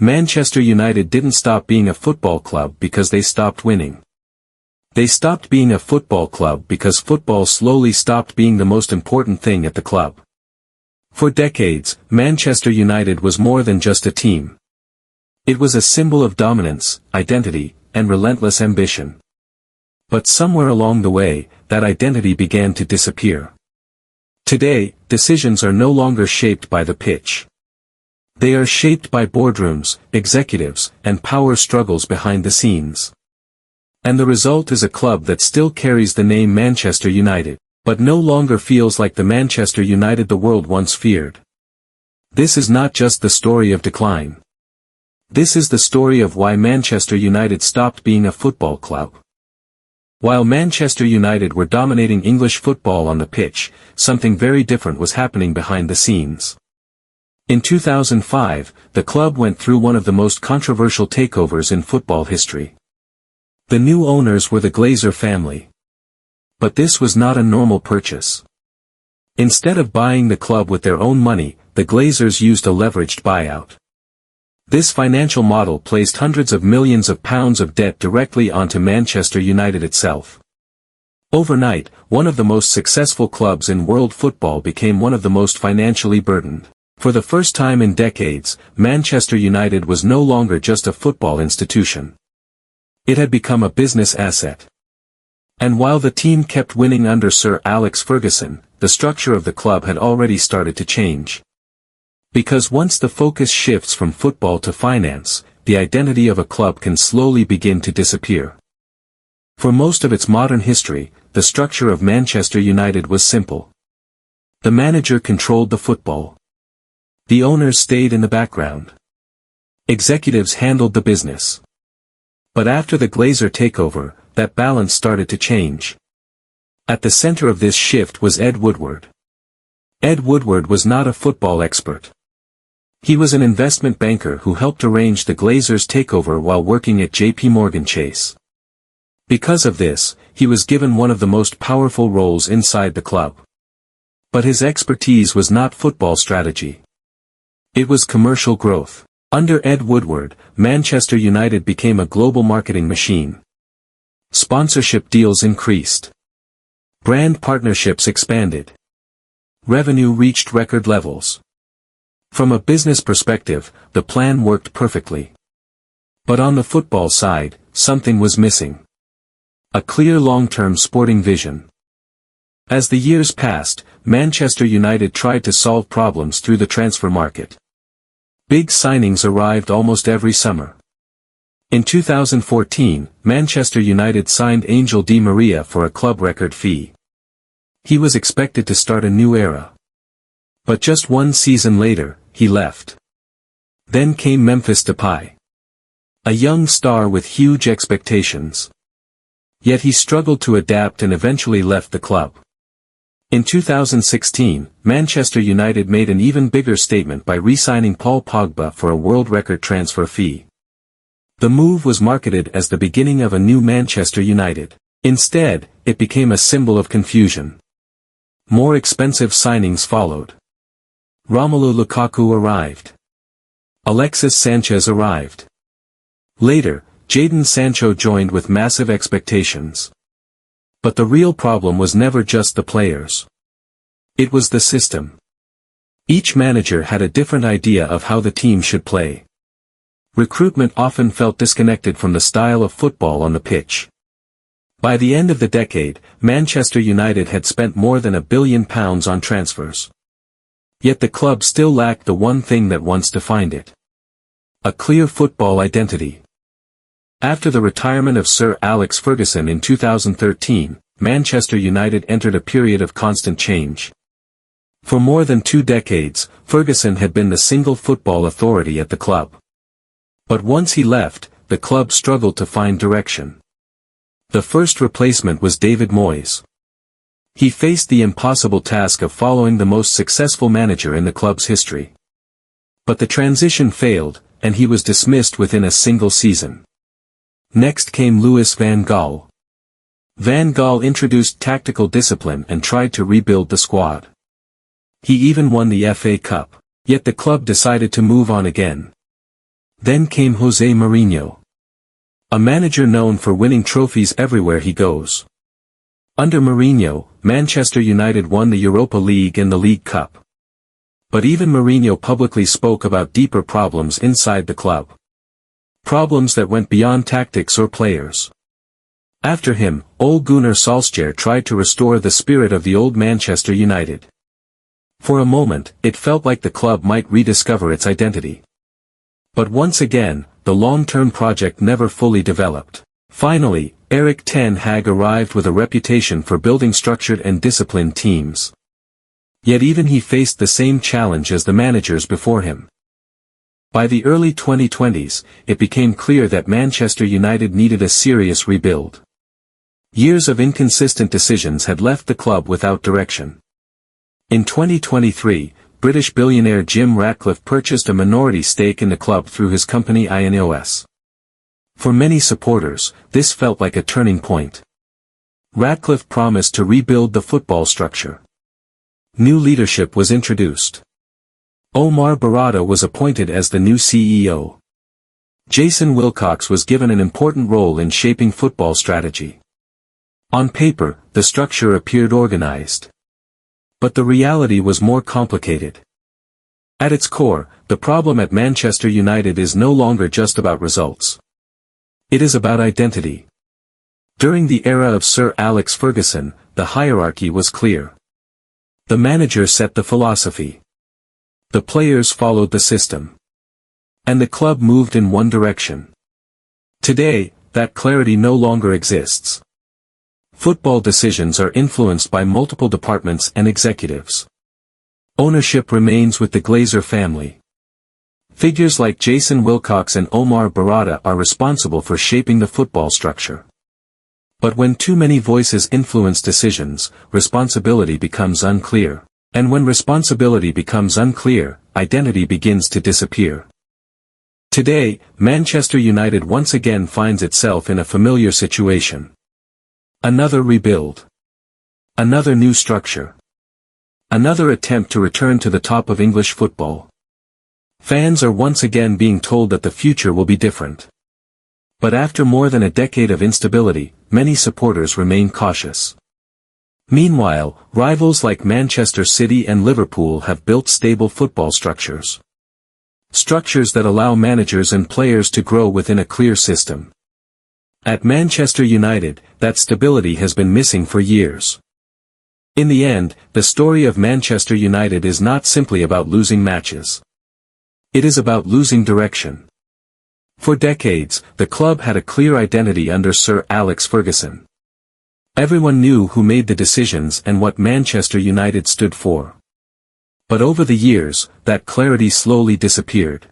Manchester United didn't stop being a football club because they stopped winning. They stopped being a football club because football slowly stopped being the most important thing at the club. For decades, Manchester United was more than just a team. It was a symbol of dominance, identity, and relentless ambition. But somewhere along the way, that identity began to disappear. Today, decisions are no longer shaped by the pitch. They are shaped by boardrooms, executives, and power struggles behind the scenes. And the result is a club that still carries the name Manchester United, but no longer feels like the Manchester United the world once feared. This is not just the story of decline. This is the story of why Manchester United stopped being a football club. While Manchester United were dominating English football on the pitch, something very different was happening behind the scenes. In 2005, the club went through one of the most controversial takeovers in football history. The new owners were the Glazer family. But this was not a normal purchase. Instead of buying the club with their own money, the Glazers used a leveraged buyout. This financial model placed hundreds of millions of pounds of debt directly onto Manchester United itself. Overnight, one of the most successful clubs in world football became one of the most financially burdened. For the first time in decades, Manchester United was no longer just a football institution. It had become a business asset. And while the team kept winning under Sir Alex Ferguson, the structure of the club had already started to change. Because once the focus shifts from football to finance, the identity of a club can slowly begin to disappear. For most of its modern history, the structure of Manchester United was simple. The manager controlled the football. The owners stayed in the background. Executives handled the business. But after the Glazer takeover, that balance started to change. At the center of this shift was Ed Woodward. Ed Woodward was not a football expert. He was an investment banker who helped arrange the Glazers' takeover while working at J.P. Morgan Chase. Because of this, he was given one of the most powerful roles inside the club. But his expertise was not football strategy. It was commercial growth. Under Ed Woodward, Manchester United became a global marketing machine. Sponsorship deals increased. Brand partnerships expanded. Revenue reached record levels. From a business perspective, the plan worked perfectly. But on the football side, something was missing. A clear long-term sporting vision. As the years passed, Manchester United tried to solve problems through the transfer market. Big signings arrived almost every summer. In 2014, Manchester United signed Angel Di Maria for a club record fee. He was expected to start a new era. But just one season later, he left. Then came Memphis Depay. A young star with huge expectations. Yet he struggled to adapt and eventually left the club. In 2016, Manchester United made an even bigger statement by re-signing Paul Pogba for a world record transfer fee. The move was marketed as the beginning of a new Manchester United. Instead, it became a symbol of confusion. More expensive signings followed. Romelu Lukaku arrived. Alexis Sanchez arrived. Later, Jadon Sancho joined with massive expectations. But the real problem was never just the players. It was the system. Each manager had a different idea of how the team should play. Recruitment often felt disconnected from the style of football on the pitch. By the end of the decade, Manchester United had spent more than £1 billion on transfers. Yet the club still lacked the one thing that once defined it. A clear football identity. After the retirement of Sir Alex Ferguson in 2013, Manchester United entered a period of constant change. For more than 2 decades, Ferguson had been the single football authority at the club. But once he left, the club struggled to find direction. The first replacement was David Moyes. He faced the impossible task of following the most successful manager in the club's history. But the transition failed, and he was dismissed within a single season. Next came Louis van Gaal. Van Gaal introduced tactical discipline and tried to rebuild the squad. He even won the FA Cup. Yet the club decided to move on again. Then came Jose Mourinho. A manager known for winning trophies everywhere he goes. Under Mourinho, Manchester United won the Europa League and the League Cup. But even Mourinho publicly spoke about deeper problems inside the club. Problems that went beyond tactics or players. After him, Ole Gunnar Solskjaer tried to restore the spirit of the old Manchester United. For a moment, it felt like the club might rediscover its identity. But once again, the long-term project never fully developed. Finally, Erik ten Hag arrived with a reputation for building structured and disciplined teams. Yet even he faced the same challenge as the managers before him. By the early 2020s, it became clear that Manchester United needed a serious rebuild. Years of inconsistent decisions had left the club without direction. In 2023, British billionaire Jim Ratcliffe purchased a minority stake in the club through his company INEOS. For many supporters, this felt like a turning point. Ratcliffe promised to rebuild the football structure. New leadership was introduced. Omar Barada was appointed as the new CEO. Jason Wilcox was given an important role in shaping football strategy. On paper, the structure appeared organized. But the reality was more complicated. At its core, the problem at Manchester United is no longer just about results. It is about identity. During the era of Sir Alex Ferguson, the hierarchy was clear. The manager set the philosophy. The players followed the system. And the club moved in one direction. Today, that clarity no longer exists. Football decisions are influenced by multiple departments and executives. Ownership remains with the Glazer family. Figures like Jason Wilcox and Omar Barada are responsible for shaping the football structure. But when too many voices influence decisions, responsibility becomes unclear. And when responsibility becomes unclear, identity begins to disappear. Today, Manchester United once again finds itself in a familiar situation. Another rebuild. Another new structure. Another attempt to return to the top of English football. Fans are once again being told that the future will be different. But after more than a decade of instability, many supporters remain cautious. Meanwhile, rivals like Manchester City and Liverpool have built stable football structures. Structures that allow managers and players to grow within a clear system. At Manchester United, that stability has been missing for years. In the end, the story of Manchester United is not simply about losing matches. It is about losing direction. For decades, the club had a clear identity under Sir Alex Ferguson. Everyone knew who made the decisions and what Manchester United stood for. But over the years, that clarity slowly disappeared.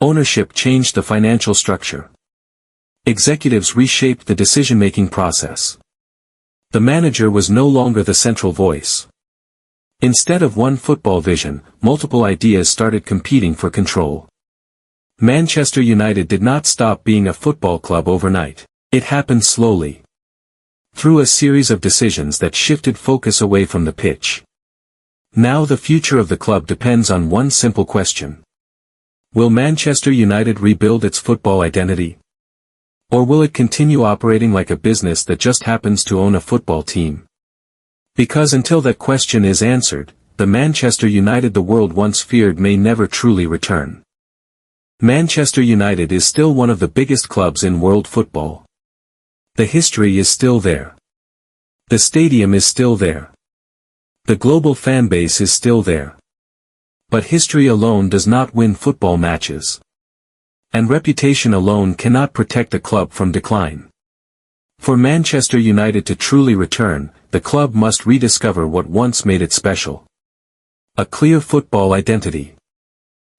Ownership changed the financial structure. Executives reshaped the decision-making process. The manager was no longer the central voice. Instead of one football vision, multiple ideas started competing for control. Manchester United did not stop being a football club overnight. It happened slowly. Through a series of decisions that shifted focus away from the pitch. Now the future of the club depends on one simple question. Will Manchester United rebuild its football identity? Or will it continue operating like a business that just happens to own a football team? Because until that question is answered, the Manchester United the world once feared may never truly return. Manchester United is still one of the biggest clubs in world football. The history is still there. The stadium is still there. The global fan base is still there. But history alone does not win football matches. And reputation alone cannot protect a club from decline. For Manchester United to truly return, the club must rediscover what once made it special. A clear football identity.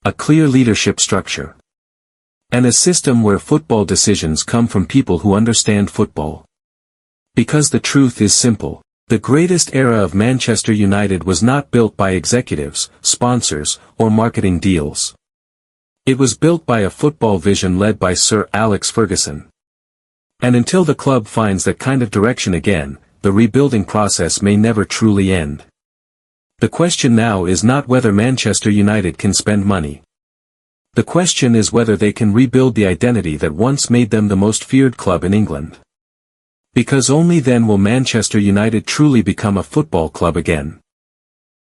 A clear leadership structure. And a system where football decisions come from people who understand football. Because the truth is simple, the greatest era of Manchester United was not built by executives, sponsors, or marketing deals. It was built by a football vision led by Sir Alex Ferguson. And until the club finds that kind of direction again, the rebuilding process may never truly end. The question now is not whether Manchester United can spend money. The question is whether they can rebuild the identity that once made them the most feared club in England. Because only then will Manchester United truly become a football club again.